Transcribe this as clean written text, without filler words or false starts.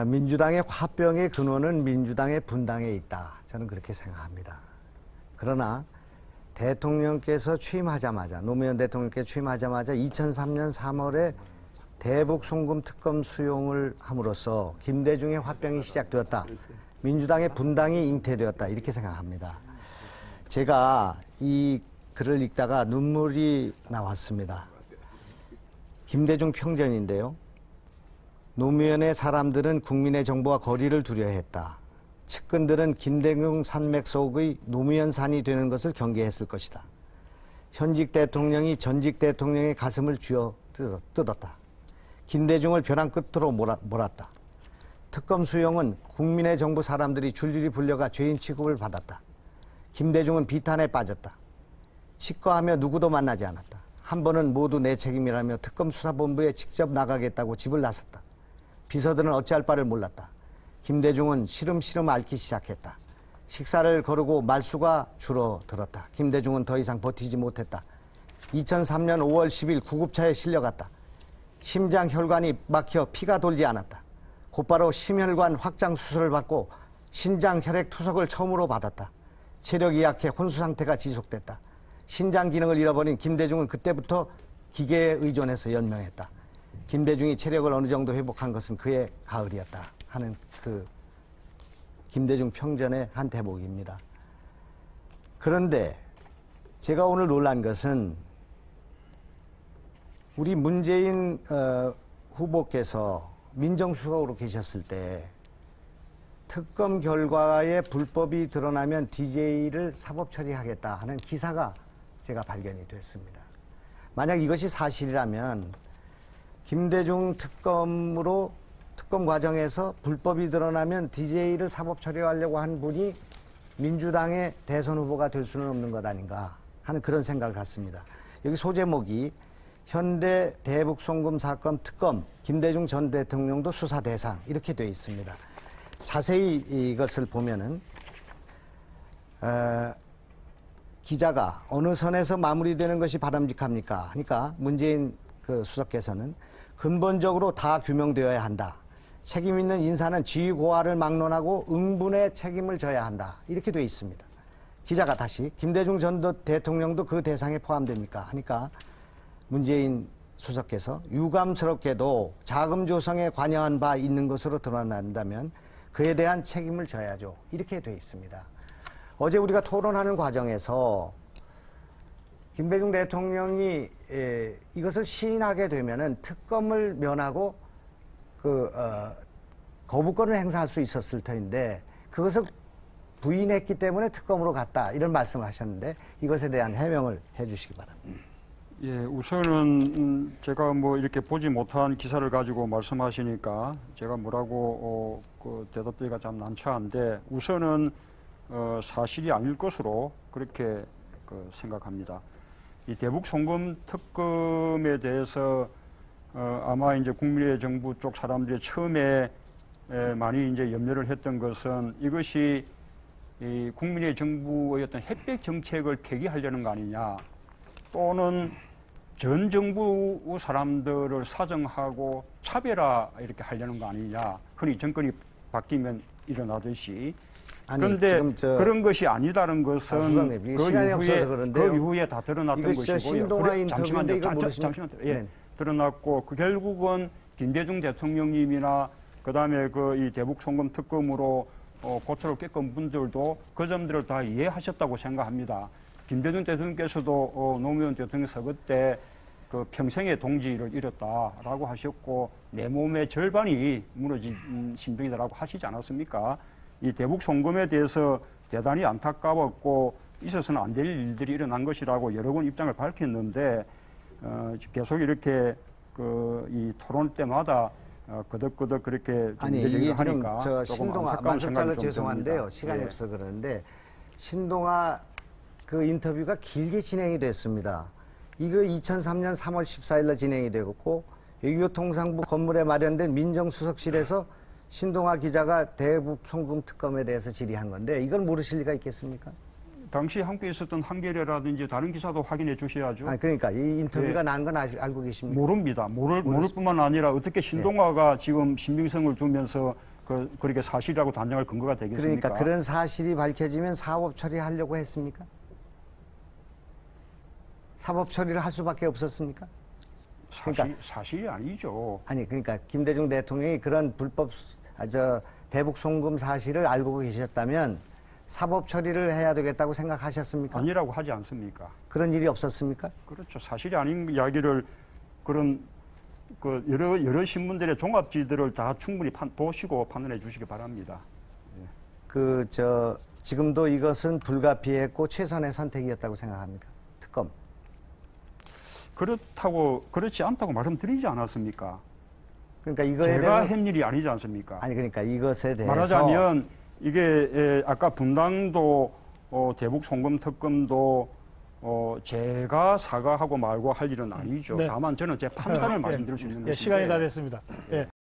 민주당의 화병의 근원은 민주당의 분당에 있다. 저는 그렇게 생각합니다. 그러나 대통령께서 취임하자마자, 노무현 대통령께서 취임하자마자 2003년 3월에 대북 송금 특검 수용을 함으로써 김대중의 화병이 시작되었다. 민주당의 분당이 잉태되었다. 이렇게 생각합니다. 제가 이 글을 읽다가 눈물이 나왔습니다. 김대중 평전인데요. 노무현의 사람들은 국민의 정부와 거리를 두려워했다. 측근들은 김대중 산맥 속의 노무현산이 되는 것을 경계했을 것이다. 현직 대통령이 전직 대통령의 가슴을 쥐어 뜯었다. 김대중을 벼랑 끝으로 몰았다. 특검 수용은 국민의 정부 사람들이 줄줄이 불려가 죄인 취급을 받았다. 김대중은 비탄에 빠졌다. 치과하며 누구도 만나지 않았다. 한 번은 모두 내 책임이라며 특검 수사본부에 직접 나가겠다고 집을 나섰다. 비서들은 어찌할 바를 몰랐다. 김대중은 시름시름 앓기 시작했다. 식사를 거르고 말수가 줄어들었다. 김대중은 더 이상 버티지 못했다. 2003년 5월 10일 구급차에 실려갔다. 심장 혈관이 막혀 피가 돌지 않았다. 곧바로 심혈관 확장 수술을 받고 신장 혈액 투석을 처음으로 받았다. 체력이 약해 혼수 상태가 지속됐다. 신장 기능을 잃어버린 김대중은 그때부터 기계에 의존해서 연명했다. 김대중이 체력을 어느 정도 회복한 것은 그의 가을이었다 하는 그 김대중 평전의 한 대목입니다. 그런데 제가 오늘 놀란 것은 우리 문재인 후보께서 민정수석으로 계셨을 때 특검 결과에 불법이 드러나면 DJ를 사법 처리하겠다 하는 기사가 제가 발견이 됐습니다. 만약 이것이 사실이라면 김대중 특검 과정에서 불법이 드러나면 DJ를 사법 처리하려고 한 분이 민주당의 대선 후보가 될 수는 없는 것 아닌가 하는 그런 생각을 갖습니다. 여기 소제목이 현대 대북 송금 사건 특검 김대중 전 대통령도 수사 대상 이렇게 되어 있습니다. 자세히 이것을 보면은 기자가 어느 선에서 마무리되는 것이 바람직합니까? 하니까 문재인 수석께서는 근본적으로 다 규명되어야 한다. 책임 있는 인사는 지위 고하를 막론하고 응분의 책임을 져야 한다. 이렇게 되어 있습니다. 기자가 다시 김대중 전 대통령도 그 대상에 포함됩니까? 하니까 문재인 수석께서 유감스럽게도 자금 조성에 관여한 바 있는 것으로 드러난다면 그에 대한 책임을 져야죠. 이렇게 되어 있습니다. 어제 우리가 토론하는 과정에서 김대중 대통령이 이것을 시인하게 되면은 특검을 면하고 거부권을 행사할 수 있었을 텐데 그것을 부인했기 때문에 특검으로 갔다 이런 말씀을 하셨는데 이것에 대한 해명을 해주시기 바랍니다. 예, 우선은 제가 뭐 이렇게 보지 못한 기사를 가지고 말씀하시니까 제가 뭐라고 대답드리기가 참 난처한데 우선은 사실이 아닐 것으로 그렇게 생각합니다. 이 대북 송금 특검에 대해서 아마 이제 국민의 정부 쪽 사람들이 처음에 많이 이제 염려를 했던 것은 이것이 이 국민의 정부의 어떤 햇볕 정책을 폐기하려는 거 아니냐, 또는 전 정부 사람들을 사정하고 차별화 이렇게 하려는 거 아니냐, 흔히 정권이 바뀌면 일어나듯이. 그런데 그런 것이 아니다는 것은 그 이후에 다 드러났던 것이고요. 신동아 인터뷰인데 이거 잠시만. 예, 드러났고 결국은 김대중 대통령님이나 그다음에 이 대북 송금 특검으로 고초를 겪은 분들도 그 점들을 다 이해하셨다고 생각합니다. 김대중 대통령께서도 노무현 대통령 서거 때 그 평생의 동지를 잃었다라고 하셨고 내 몸의 절반이 무너진 심정이다라고 하시지 않았습니까? 이 대북 송금에 대해서 대단히 안타까웠고 있어서는 안 될 일들이 일어난 것이라고 여러 번 입장을 밝혔는데 계속 이렇게 이 토론 때마다 거덕거덕 그렇게 이게 하니까 지금 신동아 말씀잘라 죄송한데요. 시간이 없어 그러는데 신동아 그 인터뷰가 길게 진행이 됐습니다. 이거 2003년 3월 14일날 진행이 되었고 외교통상부 건물에 마련된 민정수석실에서 신동아 기자가 대북 송금 특검에 대해서 질의한 건데 이걸 모르실 리가 있겠습니까? 당시 함께 있었던 한겨레라든지 다른 기사도 확인해 주셔야죠. 아, 그러니까 이 인터뷰가 예. 난 건 알고 계십니까? 모릅니다. 모를 뿐만 아니라 어떻게 신동아가 지금 신빙성을 주면서 그렇게 사실이라고 단정할 근거가 되겠습니까? 그러니까 그런 사실이 밝혀지면 사법 처리하려고 했습니까? 사법 처리를 할 수밖에 없었습니까? 사실이 아니죠. 아니 그러니까 김대중 대통령이 그런 불법 대북 송금 사실을 알고 계셨다면 사법 처리를 해야 되겠다고 생각하셨습니까? 아니라고 하지 않습니까? 그런 일이 없었습니까? 그렇죠. 사실이 아닌 이야기를 그런 여러 신문들의 종합지들을 다 충분히 보시고 판단해 주시기 바랍니다. 지금도 이것은 불가피했고 최선의 선택이었다고 생각합니까? 특검. 그렇지 않다고 말씀드리지 않았습니까? 그러니까 이거에 제가 대해서 한 일이 아니지 않습니까? 아니 그러니까 이것에 대해서 말하자면 이게 아까 분당도 대북 송금 특검도 제가 사과하고 말고 할 일은 아니죠. 네. 다만 저는 제 판단을 말씀드릴 수 있는 것인데 시간이 다 됐습니다. 예.